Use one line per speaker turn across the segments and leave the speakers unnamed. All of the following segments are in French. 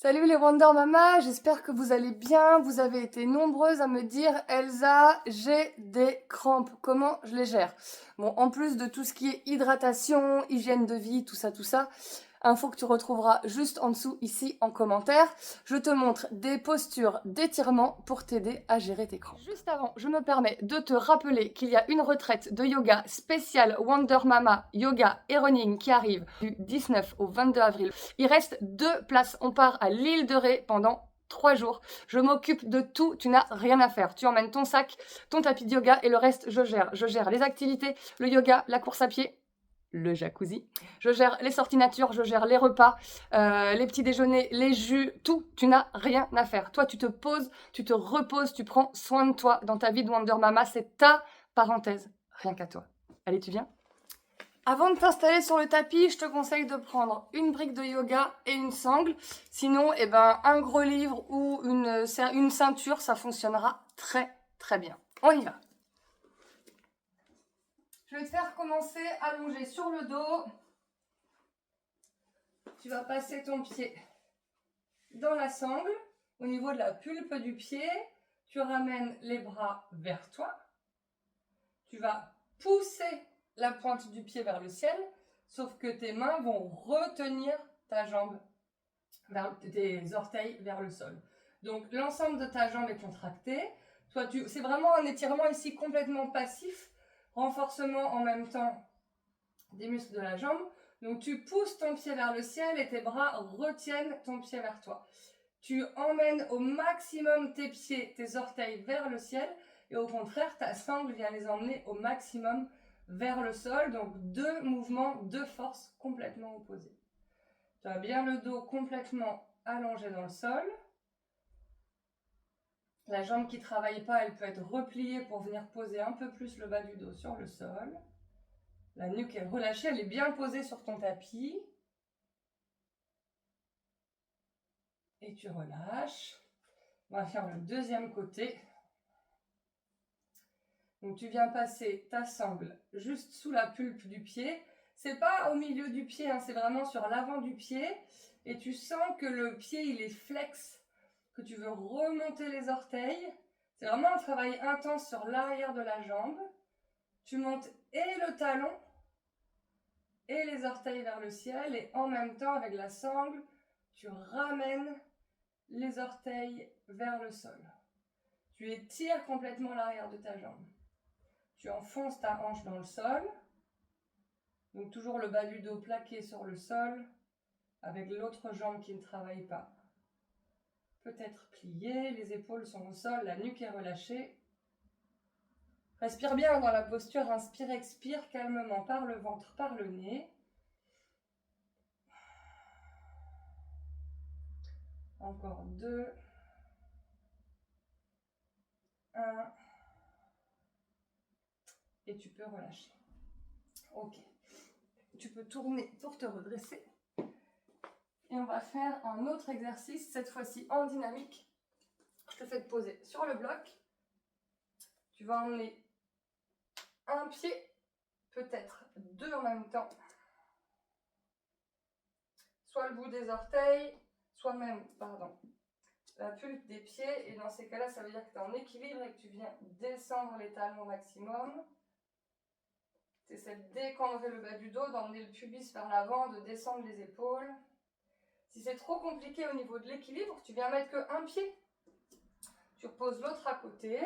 Salut les Wonder Mama, j'espère que vous allez bien. Vous avez été nombreuses à me dire « Elsa, j'ai des crampes, comment je les gère ?» Bon, en plus de tout ce qui est hydratation, hygiène de vie, tout ça, info que tu retrouveras juste en dessous ici en commentaire. Je te montre des postures d'étirement pour t'aider à gérer tes crampes. Juste avant, je me permets de te rappeler qu'il y a une retraite de yoga spéciale Wonder Mama Yoga et Running qui arrive du 19 au 22 avril. Il reste 2 places. On part à l'île de Ré pendant 3 jours. Je m'occupe de tout, tu n'as rien à faire. Tu emmènes ton sac, ton tapis de yoga et le reste, je gère. Je gère les activités, le yoga, la course à pied, le jacuzzi. Je gère les sorties nature, je gère les repas, les petits déjeuners, les jus, tout. Tu n'as rien à faire. Toi, tu te poses, tu te reposes, tu prends soin de toi dans ta vie de Wonder Mama. C'est ta parenthèse, rien qu'à toi. Allez, tu viens ? Avant de t'installer sur le tapis, je te conseille de prendre une brique de yoga et une sangle. Sinon, un gros livre ou une ceinture, ça fonctionnera très très bien. On y va. Je vais te faire commencer allongé sur le dos. Tu vas passer ton pied dans la sangle, au niveau de la pulpe du pied. Tu ramènes les bras vers toi. Tu vas pousser la pointe du pied vers le ciel, sauf que tes mains vont retenir ta jambe, tes orteils vers le sol. Donc l'ensemble de ta jambe est contracté. C'est vraiment un étirement ici complètement passif, renforcement en même temps des muscles de la jambe. Donc tu pousses ton pied vers le ciel et tes bras retiennent ton pied vers toi. Tu emmènes au maximum tes pieds, tes orteils vers le ciel et au contraire, ta sangle vient les emmener au maximum vers le sol. Donc 2 mouvements, 2 forces complètement opposées. Tu as bien le dos complètement allongé dans le sol. La jambe qui ne travaille pas, elle peut être repliée pour venir poser un peu plus le bas du dos sur le sol. La nuque est relâchée, elle est bien posée sur ton tapis. Et tu relâches. On va faire le deuxième côté. Donc tu viens passer ta sangle juste sous la pulpe du pied. C'est pas au milieu du pied, hein, c'est vraiment sur l'avant du pied. Et tu sens que le pied il est flex, que tu veux remonter les orteils. C'est vraiment un travail intense sur l'arrière de la jambe. Tu montes et le talon et les orteils vers le ciel et en même temps avec la sangle, tu ramènes les orteils vers le sol. Tu étires complètement l'arrière de ta jambe. Tu enfonces ta hanche dans le sol. Donc toujours le bas du dos plaqué sur le sol avec l'autre jambe qui ne travaille pas. Peut-être pliée, les épaules sont au sol, la nuque est relâchée. Respire bien dans la posture, inspire, expire calmement par le ventre, par le nez. Encore 2. 1. Et tu peux relâcher. Ok. Tu peux tourner pour te redresser. Et on va faire un autre exercice, cette fois-ci en dynamique. Je te fais te poser sur le bloc. Tu vas emmener un pied, peut-être 2 en même temps. Soit le bout des orteils, soit même, la pulpe des pieds. Et dans ces cas-là, ça veut dire que tu es en équilibre et que tu viens descendre les talons au maximum. Tu essaies de décambrer le bas du dos, d'emmener le pubis vers l'avant, de descendre les épaules. Si c'est trop compliqué au niveau de l'équilibre, tu viens mettre qu'un pied. Tu reposes l'autre à côté.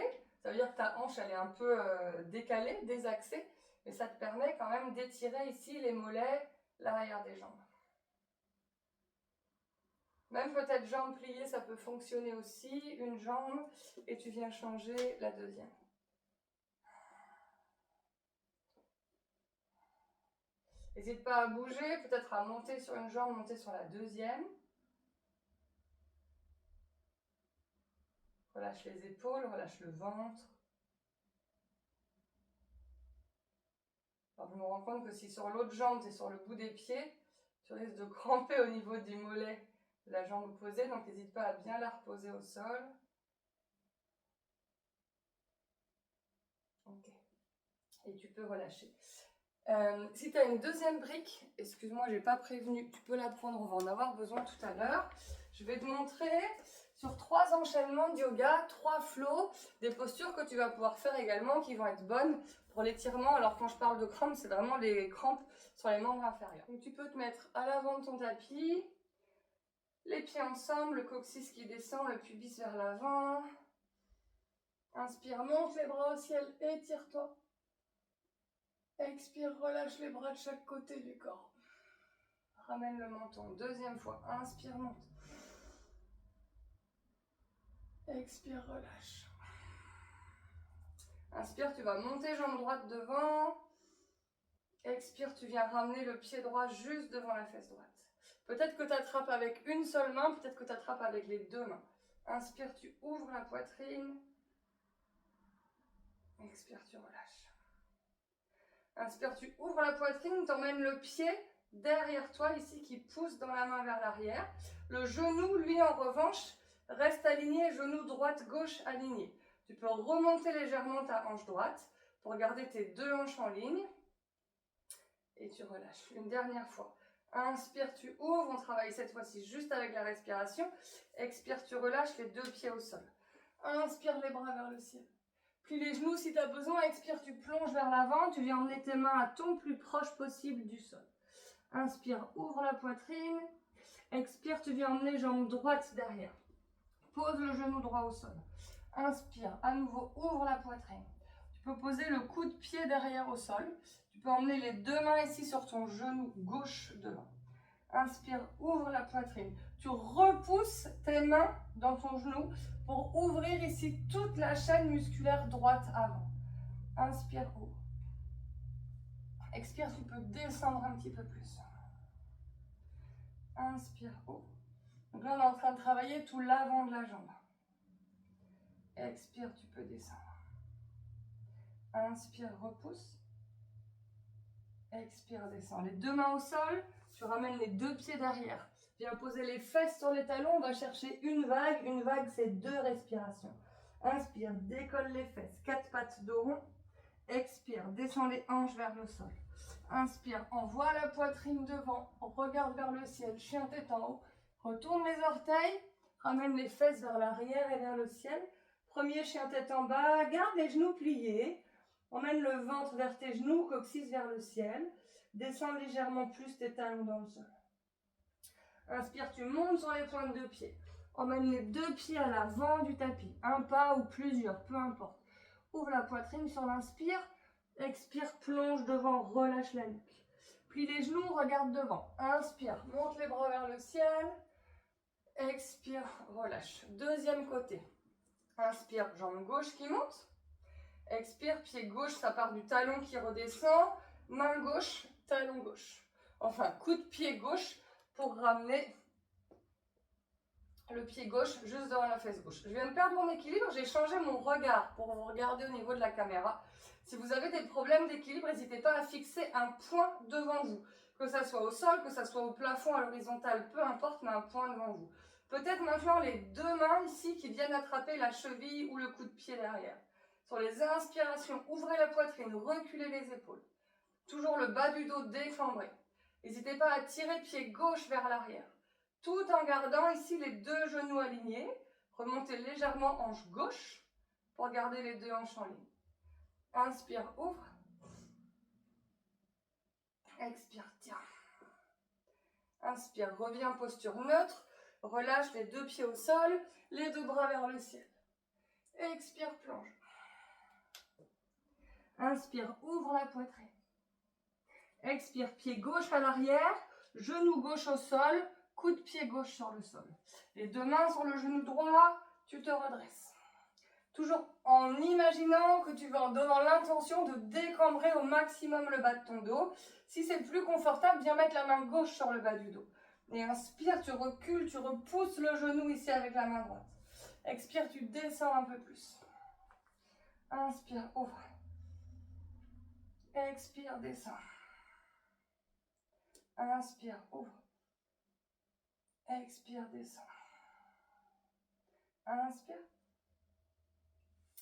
Ça veut dire que ta hanche elle est un peu décalée, désaxée. Mais ça te permet quand même d'étirer ici les mollets, l'arrière des jambes. Même peut-être jambe pliée, ça peut fonctionner aussi. Une jambe et tu viens changer la deuxième. N'hésite pas à bouger, peut-être à monter sur une jambe, monter sur la deuxième. Relâche les épaules, relâche le ventre. Alors, je me rends compte que si sur l'autre jambe, tu es sur le bout des pieds, tu risques de cramper au niveau du mollet de la jambe opposée. Donc, n'hésite pas à bien la reposer au sol. Ok. Et tu peux relâcher. Si tu as une deuxième brique, excuse-moi, j'ai pas prévenu, tu peux la prendre, on va en avoir besoin tout à l'heure. Je vais te montrer sur 3 enchaînements de yoga, 3 flows, des postures que tu vas pouvoir faire également qui vont être bonnes pour l'étirement. Alors quand je parle de crampes, c'est vraiment les crampes sur les membres inférieurs. Donc tu peux te mettre à l'avant de ton tapis, les pieds ensemble, le coccyx qui descend, le pubis vers l'avant. Inspire, monte les bras au ciel, étire-toi. Expire, relâche les bras de chaque côté du corps. Ramène le menton, deuxième fois, inspire, monte. Expire, relâche. Inspire, tu vas monter jambe droite devant. Expire, tu viens ramener le pied droit juste devant la fesse droite. Peut-être que tu attrapes avec une seule main, peut-être que tu attrapes avec les 2 mains. Inspire, tu ouvres la poitrine. Expire, tu relâches. Inspire, tu ouvres la poitrine, tu emmènes le pied derrière toi ici qui pousse dans la main vers l'arrière. Le genou, lui, en revanche, reste aligné, genou droite-gauche aligné. Tu peux remonter légèrement ta hanche droite pour garder tes 2 hanches en ligne. Et tu relâches. Une dernière fois. Inspire, tu ouvres. On travaille cette fois-ci juste avec la respiration. Expire, tu relâches les 2 pieds au sol. Inspire les bras vers le ciel. Plie les genoux si tu as besoin. Expire, tu plonges vers l'avant. Tu viens emmener tes mains à ton plus proche possible du sol. Inspire, ouvre la poitrine. Expire, tu viens emmener jambe droite derrière. Pose le genou droit au sol. Inspire, à nouveau, ouvre la poitrine. Tu peux poser le coude de pied derrière au sol. Tu peux emmener les 2 mains ici sur ton genou gauche devant. Inspire, ouvre la poitrine. Tu repousses tes mains dans ton genou pour ouvrir ici toute la chaîne musculaire droite avant. Inspire, ouvre. Expire, tu peux descendre un petit peu plus. Inspire, ouvre. Donc là, on est en train de travailler tout l'avant de la jambe. Expire, tu peux descendre. Inspire, repousse. Expire, descends. Les 2 mains au sol, tu ramènes les 2 pieds derrière. Viens poser les fesses sur les talons, on va chercher une vague. Une vague, c'est 2 respirations. Inspire, décolle les fesses, 4 pattes dos rond. Expire, descends les hanches vers le sol. Inspire, envoie la poitrine devant, regarde vers le ciel, chien tête en haut. Retourne les orteils, ramène les fesses vers l'arrière et vers le ciel. Premier chien tête en bas, garde les genoux pliés. Emmène le ventre vers tes genoux, coccyx vers le ciel. Descends légèrement plus tes talons dans le sol. Inspire, tu montes sur les pointes de pied. Emmène les 2 pieds à l'avant du tapis. Un pas ou plusieurs, peu importe. Ouvre la poitrine sur l'inspire. Expire, plonge devant, relâche la nuque. Plie les genoux, regarde devant. Inspire, monte les bras vers le ciel. Expire, relâche. Deuxième côté. Inspire, jambe gauche qui monte. Expire, pied gauche, ça part du talon qui redescend. Main gauche, talon gauche. Enfin, coup de pied gauche pour ramener le pied gauche juste devant la fesse gauche. Je viens de perdre mon équilibre, j'ai changé mon regard pour vous regarder au niveau de la caméra. Si vous avez des problèmes d'équilibre, n'hésitez pas à fixer un point devant vous. Que ça soit au sol, que ça soit au plafond, à l'horizontale, peu importe, mais un point devant vous. Peut-être maintenant les 2 mains ici qui viennent attraper la cheville ou le coup de pied derrière. Sur les inspirations, ouvrez la poitrine, reculez les épaules. Toujours le bas du dos défendré. N'hésitez pas à tirer pied gauche vers l'arrière. Tout en gardant ici les 2 genoux alignés. Remontez légèrement hanche gauche pour garder les 2 hanches en ligne. Inspire, ouvre. Expire, tiens. Inspire, reviens posture neutre. Relâche les 2 pieds au sol, les 2 bras vers le ciel. Expire, plonge. Inspire, ouvre la poitrine. Expire, pied gauche à l'arrière, genou gauche au sol, coup de pied gauche sur le sol. Les 2 mains sur le genou droit, tu te redresses. Toujours en imaginant que tu vas en donnant l'intention de décambrer au maximum le bas de ton dos. Si c'est plus confortable, viens mettre la main gauche sur le bas du dos. Et inspire, tu recules, tu repousses le genou ici avec la main droite. Expire, tu descends un peu plus. Inspire, ouvre. Expire, descends. Inspire, ouvre. Expire, descends. Inspire.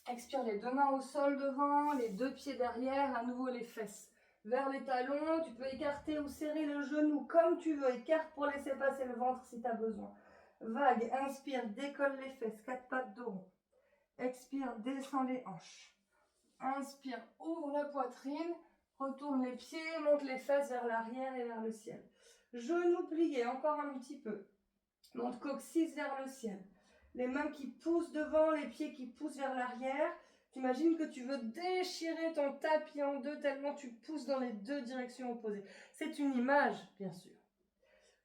Expire, les 2 mains au sol devant, les 2 pieds derrière, à nouveau les fesses vers les talons. Tu peux écarter ou serrer le genou comme tu veux. Écarte pour laisser passer le ventre si tu as besoin. Vague, inspire, décolle les fesses, 4 pattes de rond. Expire, descend les hanches. Inspire, ouvre la poitrine, retourne les pieds, monte les fesses vers l'arrière et vers le ciel. Genoux pliés, encore un petit peu. Monte coccyx vers le ciel. Les mains qui poussent devant, les pieds qui poussent vers l'arrière. T'imagines que tu veux déchirer ton tapis en deux tellement tu pousses dans les deux directions opposées. C'est une image, bien sûr.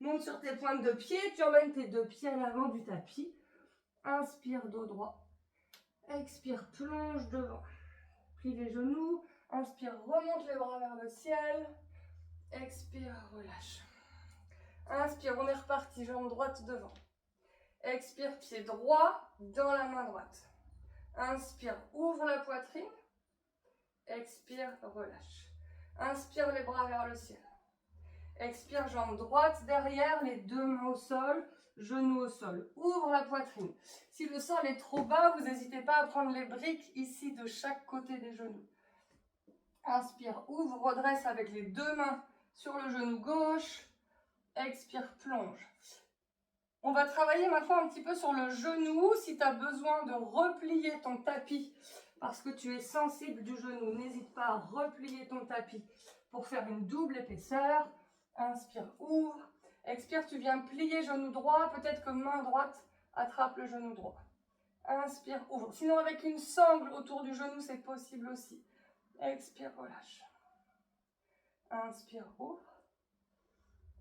Monte sur tes pointes de pied, tu emmènes tes deux pieds à l'avant du tapis. Inspire, dos droit. Expire, plonge devant. Plie les genoux. Inspire, remonte les bras vers le ciel. Expire, relâche. Inspire, on est reparti, jambe droite devant. Expire, pied droit dans la main droite. Inspire, ouvre la poitrine. Expire, relâche. Inspire, les bras vers le ciel. Expire, jambe droite derrière, les deux mains au sol, genoux au sol. Ouvre la poitrine. Si le sol est trop bas, vous n'hésitez pas à prendre les briques ici de chaque côté des genoux. Inspire, ouvre, redresse avec les deux mains sur le genou gauche. Expire, plonge. On va travailler maintenant un petit peu sur le genou. Si tu as besoin de replier ton tapis parce que tu es sensible du genou, n'hésite pas à replier ton tapis pour faire une double épaisseur. Inspire, ouvre. Expire, tu viens plier genou droit. Peut-être que main droite attrape le genou droit. Inspire, ouvre. Sinon, avec une sangle autour du genou, c'est possible aussi. Expire, relâche. Inspire, ouvre.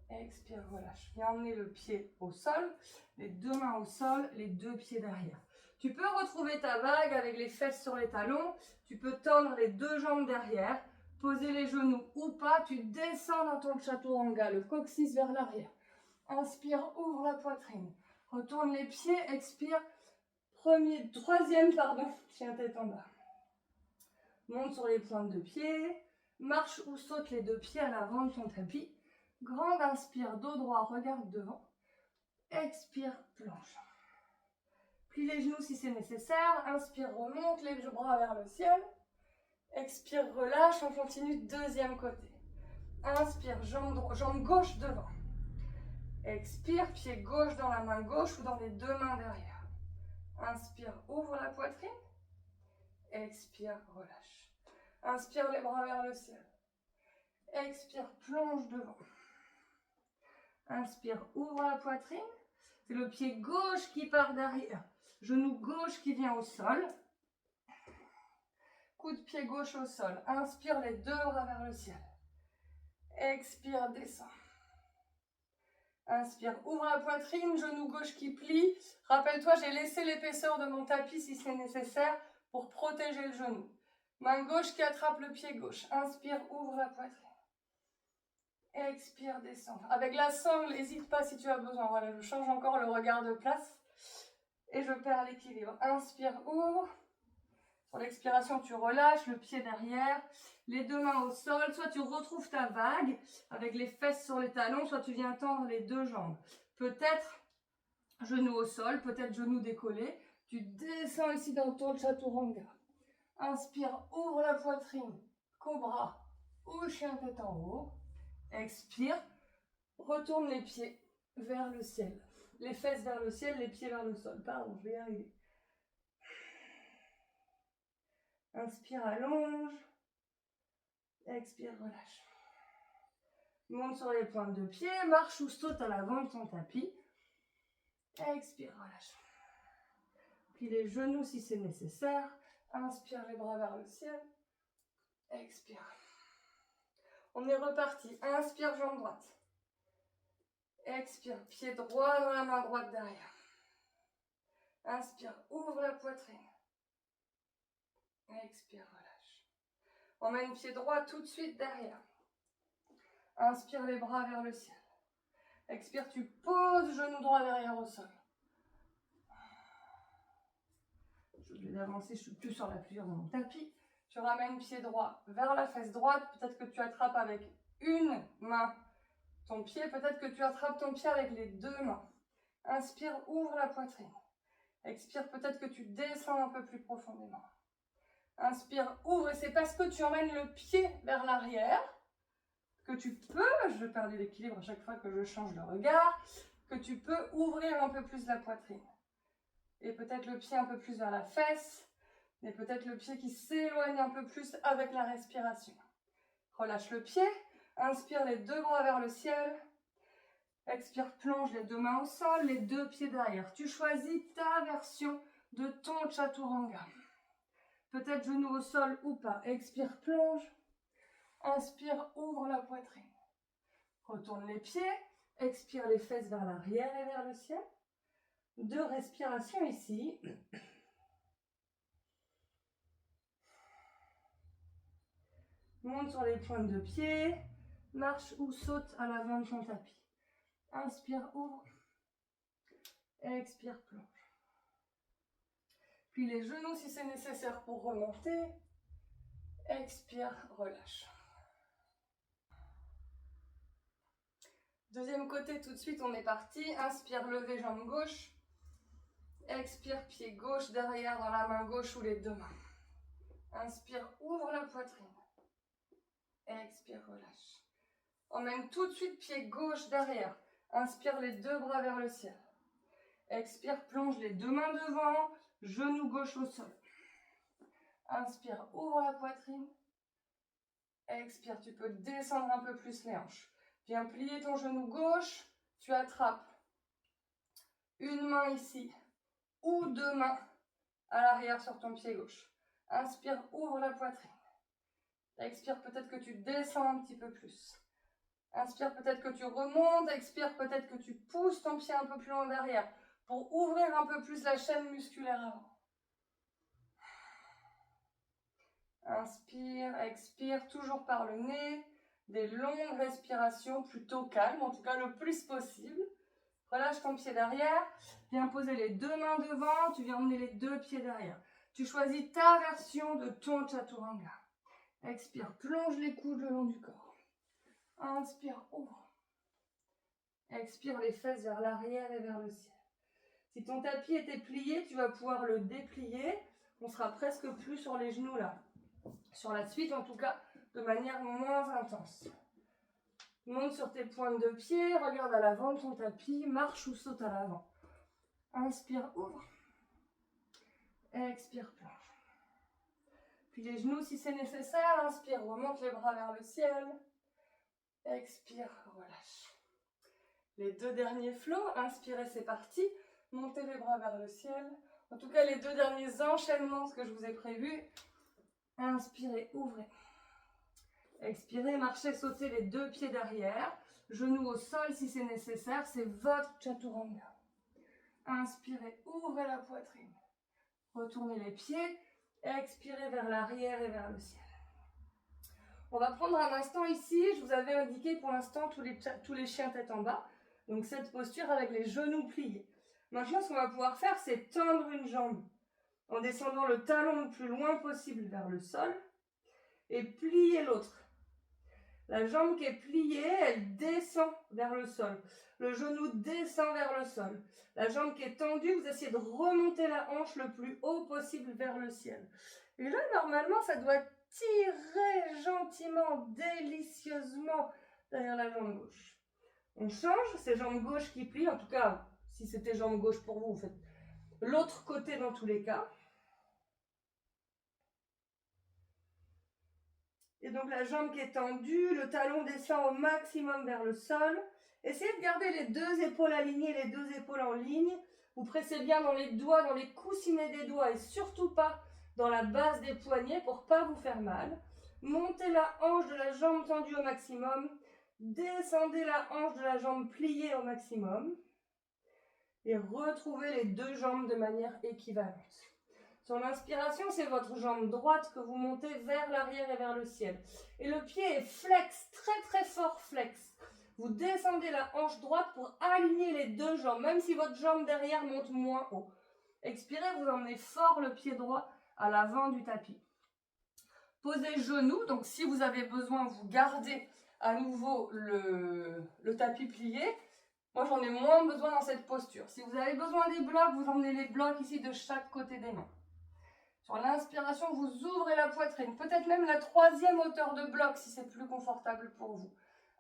Expire, relâche. Viens emmener le pied au sol, les deux mains au sol, les deux pieds derrière. Tu peux retrouver ta vague avec les fesses sur les talons. Tu peux tendre les deux jambes derrière, poser les genoux ou pas. Tu descends dans ton chaturanga, le coccyx vers l'arrière. Inspire, ouvre la poitrine. Retourne les pieds, expire. Troisième, chien tête en bas. Monte sur les pointes de pied. Marche ou saute les deux pieds à l'avant de ton tapis. Grande inspire, dos droit, regarde devant. Expire, plonge. Plie les genoux si c'est nécessaire. Inspire, remonte les bras vers le ciel. Expire, relâche. On continue, deuxième côté. Inspire, jambe gauche devant. Expire, pied gauche dans la main gauche ou dans les deux mains derrière. Inspire, ouvre la poitrine. Expire, relâche. Inspire, les bras vers le ciel. Expire, plonge devant. Inspire, ouvre la poitrine. C'est le pied gauche qui part derrière. Genou gauche qui vient au sol. Coup de pied gauche au sol. Inspire, les deux bras vers le ciel. Expire, descend. Inspire, ouvre la poitrine, genou gauche qui plie. Rappelle-toi, j'ai laissé l'épaisseur de mon tapis si c'est nécessaire pour protéger le genou. Main gauche qui attrape le pied gauche. Inspire, ouvre la poitrine. Expire, descend. Avec la sangle, n'hésite pas si tu as besoin. Voilà, je change encore le regard de place et je perds l'équilibre. Inspire, ouvre. Sur l'expiration, tu relâches le pied derrière, les deux mains au sol. Soit tu retrouves ta vague avec les fesses sur les talons, soit tu viens tendre les deux jambes. Peut-être genou au sol, peut-être genou décollé. Tu descends ici dans ton chaturanga. Inspire, ouvre la poitrine, cobra ou chien tête en haut. Expire, retourne les pieds vers le ciel. Les fesses vers le ciel, les pieds vers le sol. Pardon, je vais y arriver. Inspire, allonge. Expire, relâche. Monte sur les pointes de pied, marche ou saute à l'avant de ton tapis. Expire, relâche. Plie les genoux si c'est nécessaire. Inspire, les bras vers le ciel. Expire. On est reparti. Inspire, jambe droite. Expire, pied droit dans la main droite derrière. Inspire, ouvre la poitrine. Expire, relâche. Emmène pied droit tout de suite derrière. Inspire, les bras vers le ciel. Expire, tu poses genou droit derrière au sol. Je vais d'avancer, je suis plus sur la pluie de mon tapis. Tu ramènes pied droit vers la fesse droite. Peut-être que tu attrapes avec une main ton pied. Peut-être que tu attrapes ton pied avec les deux mains. Inspire, ouvre la poitrine. Expire, peut-être que tu descends un peu plus profondément. Inspire, ouvre. Et c'est parce que tu emmènes le pied vers l'arrière que tu peux, je perds l'équilibre à chaque fois que je change le regard, que tu peux ouvrir un peu plus la poitrine. Et peut-être le pied un peu plus vers la fesse, et peut-être le pied qui s'éloigne un peu plus avec la respiration. Relâche le pied, inspire les deux bras vers le ciel, expire, plonge les deux mains au sol, les deux pieds derrière. Tu choisis ta version de ton chaturanga. Peut-être genou au sol ou pas. Expire, plonge, inspire, ouvre la poitrine. Retourne les pieds, expire les fesses vers l'arrière et vers le ciel. 2 respirations ici. Monte sur les pointes de pied, marche ou saute à l'avant de ton tapis. Inspire, ouvre, expire, plonge. Puis les genoux si c'est nécessaire pour remonter. Expire, relâche. Deuxième côté, tout de suite, on est parti. Inspire, lever jambe gauche. Expire, pied gauche derrière dans la main gauche ou les deux mains. Inspire, ouvre la poitrine. Expire, relâche. Emmène tout de suite pied gauche derrière. Inspire les deux bras vers le ciel. Expire, plonge les deux mains devant, genou gauche au sol. Inspire, ouvre la poitrine. Expire, tu peux descendre un peu plus les hanches. Viens plier ton genou gauche, tu attrapes une main ici ou deux mains à l'arrière sur ton pied gauche. Inspire, ouvre la poitrine. Expire, peut-être que tu descends un petit peu plus. Inspire, peut-être que tu remontes. Expire, peut-être que tu pousses ton pied un peu plus loin derrière pour ouvrir un peu plus la chaîne musculaire avant. Inspire, expire, toujours par le nez. Des longues respirations plutôt calmes, en tout cas le plus possible. Relâche ton pied derrière. Viens poser les deux mains devant. Tu viens emmener les deux pieds derrière. Tu choisis ta version de ton chaturanga. Expire, plonge les coudes le long du corps. Inspire, ouvre. Expire les fesses vers l'arrière et vers le ciel. Si ton tapis était plié, tu vas pouvoir le déplier. On sera presque plus sur les genoux là. Sur la suite, en tout cas, de manière moins intense. Monte sur tes pointes de pied, regarde à l'avant de ton tapis, marche ou saute à l'avant. Inspire, ouvre. Expire, plonge. Puis les genoux si c'est nécessaire. Inspire, remonte les bras vers le ciel. Expire, relâche. Les deux derniers flots, inspirez, c'est parti. Montez les bras vers le ciel. En tout cas, les deux derniers enchaînements, ce que je vous ai prévu. Inspirez, ouvrez. Expirez, marchez, sautez les deux pieds derrière. Genoux au sol si c'est nécessaire. C'est votre chaturanga. Inspirez, ouvrez la poitrine. Retournez les pieds. Expirez vers l'arrière et vers le ciel. On va prendre un instant ici. Je vous avais indiqué pour l'instant tous les chiens tête en bas. Donc cette posture avec les genoux pliés. Maintenant, ce qu'on va pouvoir faire, c'est tendre une jambe en descendant le talon le plus loin possible vers le sol et plier l'autre. La jambe qui est pliée, elle descend vers le sol. Le genou descend vers le sol. La jambe qui est tendue, vous essayez de remonter la hanche le plus haut possible vers le ciel. Et là, normalement, ça doit tirer gentiment, délicieusement derrière la jambe gauche. On change, c'est jambe gauche qui plie, en tout cas, si c'était jambe gauche pour vous, vous faites l'autre côté dans tous les cas. Et donc la jambe qui est tendue, le talon descend au maximum vers le sol. Essayez de garder les deux épaules alignées, les deux épaules en ligne. Vous pressez bien dans les doigts, dans les coussinets des doigts et surtout pas dans la base des poignets pour ne pas vous faire mal. Montez la hanche de la jambe tendue au maximum. Descendez la hanche de la jambe pliée au maximum. Et retrouvez les deux jambes de manière équivalente. Sur l'inspiration, c'est votre jambe droite que vous montez vers l'arrière et vers le ciel. Et le pied est flex, très très fort flex. Vous descendez la hanche droite pour aligner les deux jambes, même si votre jambe derrière monte moins haut. Expirez, vous emmenez fort le pied droit à l'avant du tapis. Posez genoux, donc si vous avez besoin, vous gardez à nouveau le tapis plié. Moi, j'en ai moins besoin dans cette posture. Si vous avez besoin des blocs, vous emmenez les blocs ici de chaque côté des mains. Sur l'inspiration, vous ouvrez la poitrine, peut-être même la troisième hauteur de bloc si c'est plus confortable pour vous.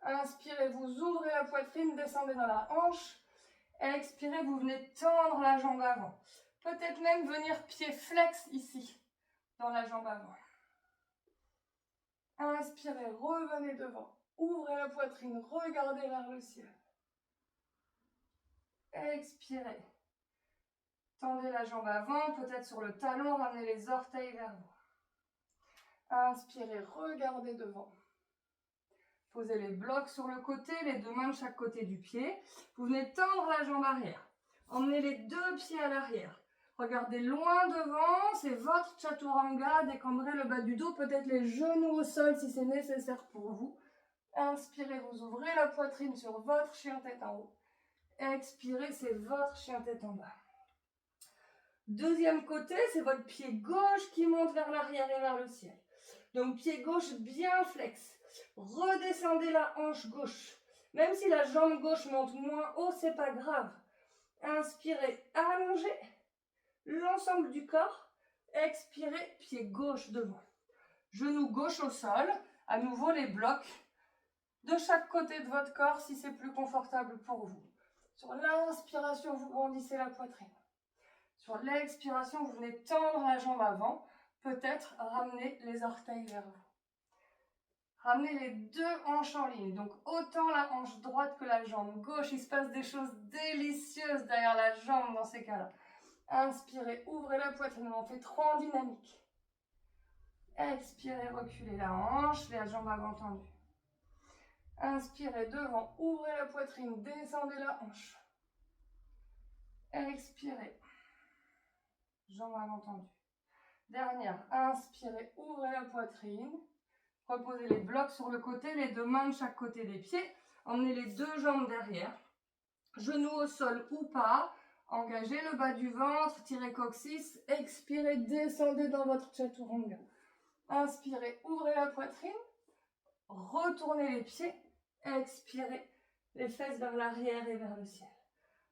Inspirez, vous ouvrez la poitrine, descendez dans la hanche Expirez, vous venez tendre la jambe avant. Peut-être même venir pied flex ici, dans la jambe avant. Inspirez, revenez devant. Ouvrez la poitrine, regardez vers le ciel. Expirez. Tendez la jambe avant, peut-être sur le talon, ramenez les orteils vers vous. Inspirez, regardez devant. Posez les blocs sur le côté, les deux mains de chaque côté du pied. Vous venez tendre la jambe arrière. Emmenez les deux pieds à l'arrière. Regardez loin devant, c'est votre chaturanga. Décambrez le bas du dos, peut-être les genoux au sol si c'est nécessaire pour vous. Inspirez, vous ouvrez la poitrine sur votre chien tête en haut. Expirez, c'est votre chien tête en bas. Deuxième côté, c'est votre pied gauche qui monte vers l'arrière et vers le ciel. Donc pied gauche bien flex. Redescendez la hanche gauche. Même si la jambe gauche monte moins haut, c'est pas grave. Inspirez, allongez l'ensemble du corps. Expirez, pied gauche devant. Genou gauche au sol. À nouveau les blocs de chaque côté de votre corps si c'est plus confortable pour vous. Sur l'inspiration, vous grandissez la poitrine. Sur l'expiration, vous venez tendre la jambe avant. Peut-être ramener les orteils vers vous. Ramenez les deux hanches en ligne. Donc autant la hanche droite que la jambe gauche. Il se passe des choses délicieuses derrière la jambe dans ces cas-là. Inspirez, ouvrez la poitrine. On fait 3 en dynamique. Expirez, reculez la hanche, la jambe avant tendue. Inspirez devant, ouvrez la poitrine, descendez la hanche. Expirez. Jambe avant tendue. Dernière, inspirez, ouvrez la poitrine. Reposez les blocs sur le côté, les deux mains de chaque côté des pieds. Emmenez les deux jambes derrière. Genoux au sol ou pas. Engagez le bas du ventre, tirez coccyx. Expirez, descendez dans votre chaturanga. Inspirez, ouvrez la poitrine. Retournez les pieds. Expirez, les fesses vers l'arrière et vers le ciel.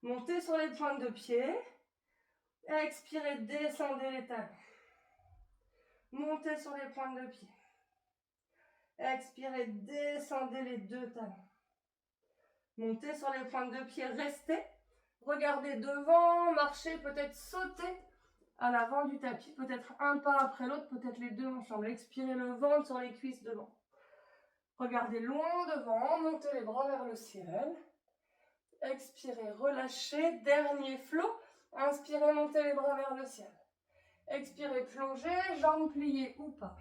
Montez sur les pointes de pied. Expirez, descendez les talons. Montez sur les pointes de pied. Expirez, descendez les deux talons. Montez sur les pointes de pied, restez. Regardez devant, marchez, peut-être sautez à l'avant du tapis, peut-être un pas après l'autre, peut-être les deux ensemble. Expirez le ventre sur les cuisses devant. Regardez loin devant, montez les bras vers le ciel. Expirez, relâchez, dernier flot. Inspirez, montez les bras vers le ciel. Expirez, plongez, jambes pliées ou pas.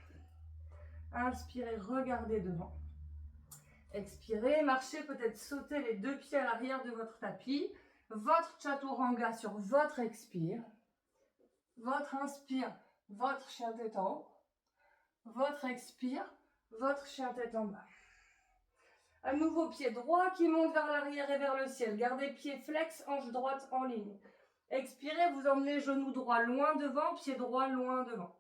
Inspirez, regardez devant. Expirez, marchez, peut-être sauter les deux pieds à l'arrière de votre tapis. Votre chaturanga sur votre expire. Votre inspire, votre chien tête en haut. Votre expire, votre chien tête en bas. À nouveau, pied droit qui monte vers l'arrière et vers le ciel. Gardez pied flex, hanche droite en ligne. Expirez, vous emmenez genou droit loin devant, pied droit loin devant.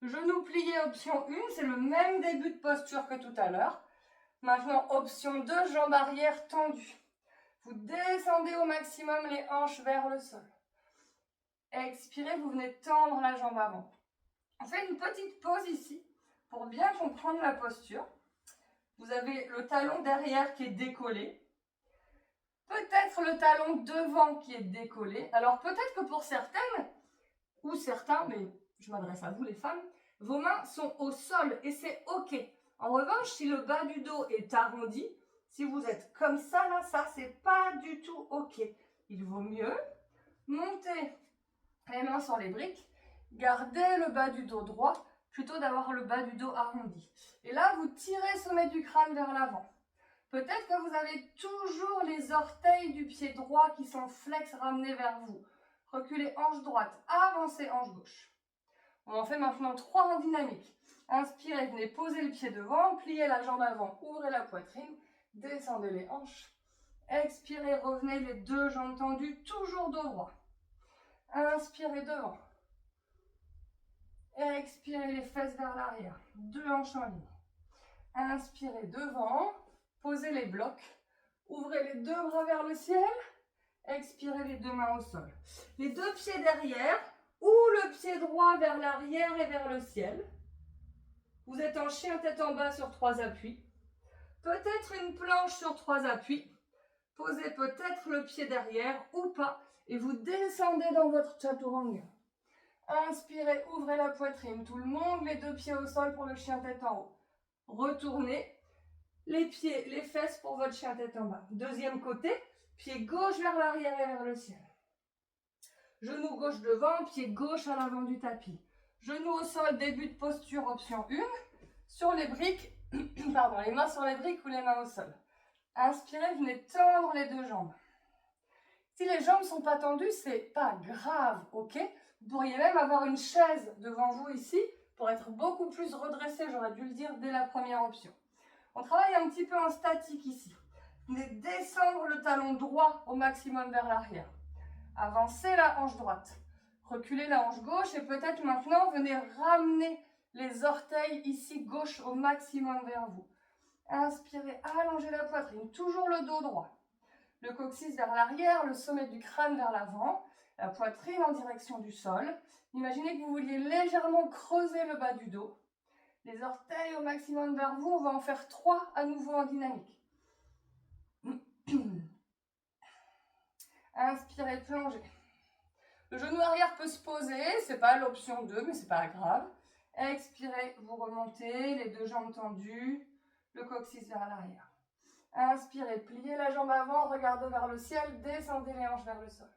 Genou plié, option 1, c'est le même début de posture que tout à l'heure. Maintenant, option 2, jambes arrière tendues. Vous descendez au maximum les hanches vers le sol. Expirez, vous venez tendre la jambe avant. On fait une petite pause ici pour bien comprendre la posture. Vous avez le talon derrière qui est décollé. Peut-être le talon devant qui est décollé. Alors peut-être que pour certaines, ou certains, mais je m'adresse à vous les femmes, vos mains sont au sol et c'est ok. En revanche, si le bas du dos est arrondi, si vous êtes comme ça, là, ça, c'est pas du tout ok. Il vaut mieux monter les mains sur les briques, garder le bas du dos droit, plutôt d'avoir le bas du dos arrondi. Et là, vous tirez sommet du crâne vers l'avant. Peut-être que vous avez toujours les orteils du pied droit qui sont flex ramenés vers vous. Reculez hanche droite, avancez hanche gauche. On en fait maintenant 3 en dynamique. Inspirez, venez poser le pied devant, pliez la jambe avant, ouvrez la poitrine, descendez les hanches. Expirez, revenez les deux jambes tendues, toujours dos droit. Inspirez devant. Expirez les fesses vers l'arrière, deux hanches en ligne. Inspirez devant, posez les blocs, ouvrez les deux bras vers le ciel, expirez les deux mains au sol. Les deux pieds derrière ou le pied droit vers l'arrière et vers le ciel. Vous êtes en chien tête en bas sur 3 appuis. Peut-être une planche sur 3 appuis. Posez peut-être le pied derrière ou pas et vous descendez dans votre chaturanga. Inspirez, ouvrez la poitrine. Tout le monde, les 2 pieds au sol pour le chien tête en haut. Retournez les pieds, les fesses pour votre chien tête en bas. Deuxième côté, pied gauche vers l'arrière et vers le ciel. Genou gauche devant, pied gauche à l'avant du tapis. Genou au sol, début de posture, option 1. Sur les briques, pardon, les mains sur les briques ou les mains au sol. Inspirez, venez tendre les 2 jambes. Si les jambes ne sont pas tendues, c'est pas grave, ok? Vous pourriez même avoir une chaise devant vous ici pour être beaucoup plus redressé, j'aurais dû le dire dès la première option. On travaille un petit peu en statique ici. Venez descendre le talon droit au maximum vers l'arrière. Avancez la hanche droite. Reculez la hanche gauche et peut-être maintenant venez ramener les orteils ici gauche au maximum vers vous. Inspirez, allongez la poitrine, toujours le dos droit. Le coccyx vers l'arrière, le sommet du crâne vers l'avant, la poitrine en direction du sol. Imaginez que vous vouliez légèrement creuser le bas du dos. Les orteils au maximum vers vous, on va en faire 3 à nouveau en dynamique. Inspirez, plongez. Le genou arrière peut se poser, c'est pas l'option 2, mais c'est pas grave. Expirez, vous remontez, les 2 jambes tendues, le coccyx vers l'arrière. Inspirez, pliez la jambe avant, regardez vers le ciel, descendez les hanches vers le sol.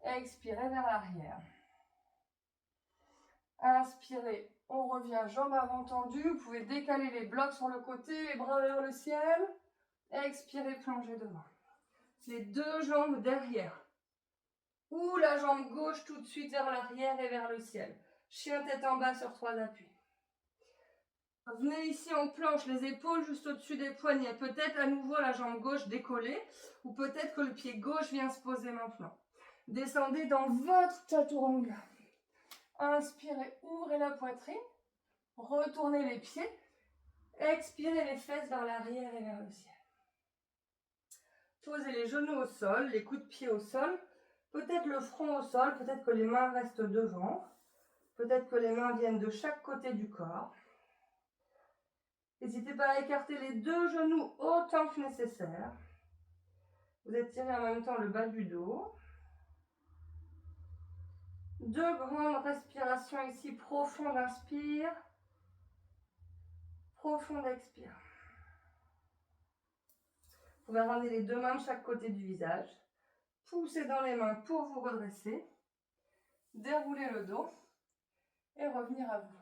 Expirez vers l'arrière. Inspirez, on revient, jambe avant tendue, vous pouvez décaler les blocs sur le côté, les bras vers le ciel. Expirez, plongez devant. Les 2 jambes derrière. Ou la jambe gauche tout de suite vers l'arrière et vers le ciel. Chien tête en bas sur 3 appuis. Venez ici en planche, les épaules juste au-dessus des poignets. Peut-être à nouveau la jambe gauche décollée ou peut-être que le pied gauche vient se poser maintenant. Descendez dans votre chaturanga. Inspirez, ouvrez la poitrine. Retournez les pieds. Expirez les fesses vers l'arrière et vers le ciel. Posez les genoux au sol, les coudes de pied au sol. Peut-être le front au sol, peut-être que les mains restent devant. Peut-être que les mains viennent de chaque côté du corps. N'hésitez pas à écarter les 2 genoux autant que nécessaire. Vous étirez en même temps le bas du dos. 2 grandes respirations ici, profonde inspire, profonde expire. Vous pouvez ramener les 2 mains de chaque côté du visage. Poussez dans les mains pour vous redresser. Déroulez le dos et revenir à vous.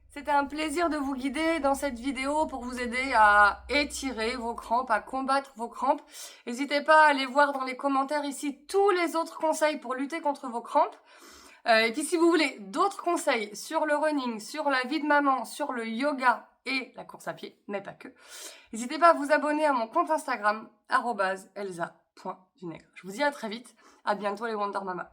C'était un plaisir de vous guider dans cette vidéo pour vous aider à étirer vos crampes, à combattre vos crampes. N'hésitez pas à aller voir dans les commentaires ici tous les autres conseils pour lutter contre vos crampes. Et puis si vous voulez d'autres conseils sur le running, sur la vie de maman, sur le yoga et la course à pied, mais pas que, n'hésitez pas à vous abonner à mon compte Instagram @elsa.dunègre. Je vous dis à très vite, à bientôt les Wonder Mama.